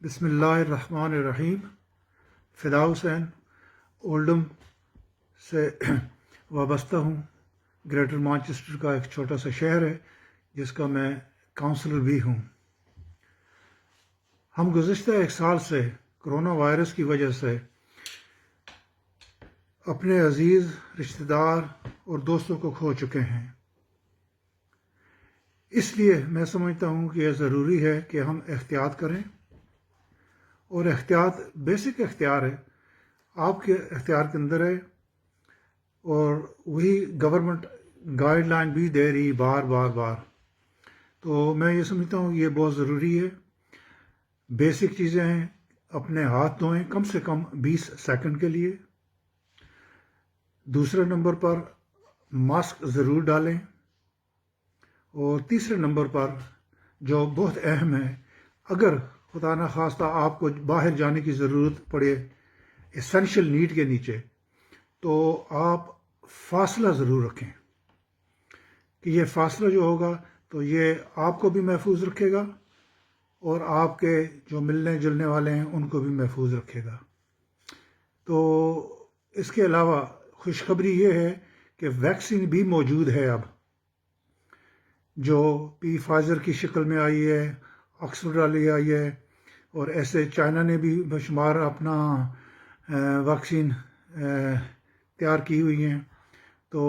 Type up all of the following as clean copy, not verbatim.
بسم اللہ الرحمن الرحیم۔ فدا حسین اولڈم سے وابستہ ہوں۔ گریٹر مانچسٹر کا ایک چھوٹا سا شہر ہے جس کا میں کونسلر بھی ہوں۔ ہم گزشتہ ایک سال سے کرونا وائرس کی وجہ سے اپنے عزیز رشتہ دار اور دوستوں کو کھو چکے ہیں۔ اس لیے میں سمجھتا ہوں کہ یہ ضروری ہے کہ ہم احتیاط کریں، اور احتیاط بیسک اختیار ہے، آپ کے اختیار کے اندر ہے، اور وہی گورنمنٹ گائیڈ لائن بھی دے رہی بار بار۔ تو میں یہ سمجھتا ہوں یہ بہت ضروری ہے۔ بیسک چیزیں ہیں، اپنے ہاتھ دھوئیں کم سے کم 20 سیکنڈ کے لیے۔ دوسرے نمبر پر ماسک ضرور ڈالیں، اور تیسرے نمبر پر جو بہت اہم ہے، اگر خدا نخواستہ آپ کو باہر جانے کی ضرورت پڑے ایسینشل نیڈ کے نیچے، تو آپ فاصلہ ضرور رکھیں، کہ یہ فاصلہ جو ہوگا تو یہ آپ کو بھی محفوظ رکھے گا اور آپ کے جو ملنے جلنے والے ہیں ان کو بھی محفوظ رکھے گا۔ تو اس کے علاوہ خوشخبری یہ ہے کہ ویکسین بھی موجود ہے اب، جو فائزر کی شکل میں آئی ہے، آکسفورڈ والی آئی ہے، اور ایسے چائنا نے بھی بشمار اپنا ویکسین تیار کی ہوئی ہیں۔ تو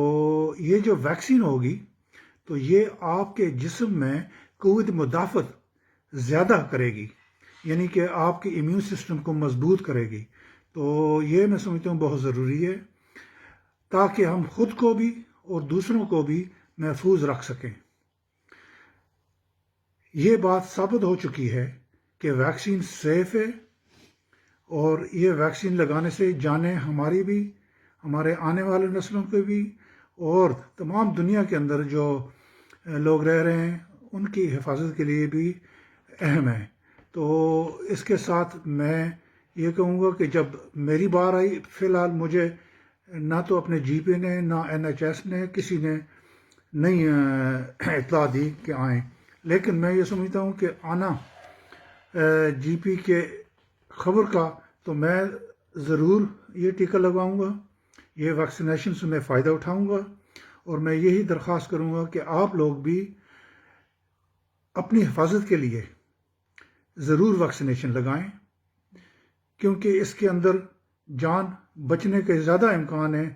یہ جو ویکسین ہوگی تو یہ آپ کے جسم میں قوت مدافعت زیادہ کرے گی، یعنی کہ آپ کے امیون سسٹم کو مضبوط کرے گی۔ تو یہ میں سمجھتا ہوں بہت ضروری ہے، تاکہ ہم خود کو بھی اور دوسروں کو بھی محفوظ رکھ سکیں۔ یہ بات ثابت ہو چکی ہے کہ ویکسین سیف ہے، اور یہ ویکسین لگانے سے جانیں ہماری بھی، ہمارے آنے والے نسلوں کے بھی، اور تمام دنیا کے اندر جو لوگ رہ رہے ہیں ان کی حفاظت کے لیے بھی اہم ہے۔ تو اس کے ساتھ میں یہ کہوں گا کہ جب میری بار آئی، فی الحال مجھے نہ تو اپنے جی پی نے، نہ NHS نے، کسی نے نہیں اطلاع دی کہ آئیں، لیکن میں یہ سمجھتا ہوں کہ آنا جی پی کے خبر کا، تو میں ضرور یہ ٹیکہ لگواؤں گا، یہ ویکسینیشن سے میں فائدہ اٹھاؤں گا، اور میں یہی درخواست کروں گا کہ آپ لوگ بھی اپنی حفاظت کے لیے ضرور ویکسینیشن لگائیں، کیونکہ اس کے اندر جان بچنے کے زیادہ امکان ہے۔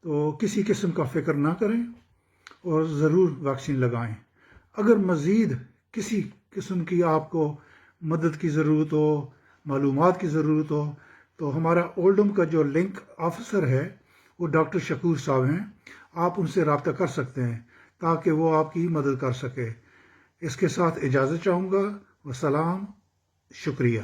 تو کسی قسم کا فکر نہ کریں اور ضرور ویکسین لگائیں۔ اگر مزید کسی قسم کی آپ کو مدد کی ضرورت ہو، معلومات کی ضرورت ہو، تو ہمارا اولڈم کا جو لنک آفیسر ہے وہ ڈاکٹر شکور صاحب ہیں، آپ ان سے رابطہ کر سکتے ہیں تاکہ وہ آپ کی مدد کر سکے۔ اس کے ساتھ اجازت چاہوں گا، والسلام، شکریہ۔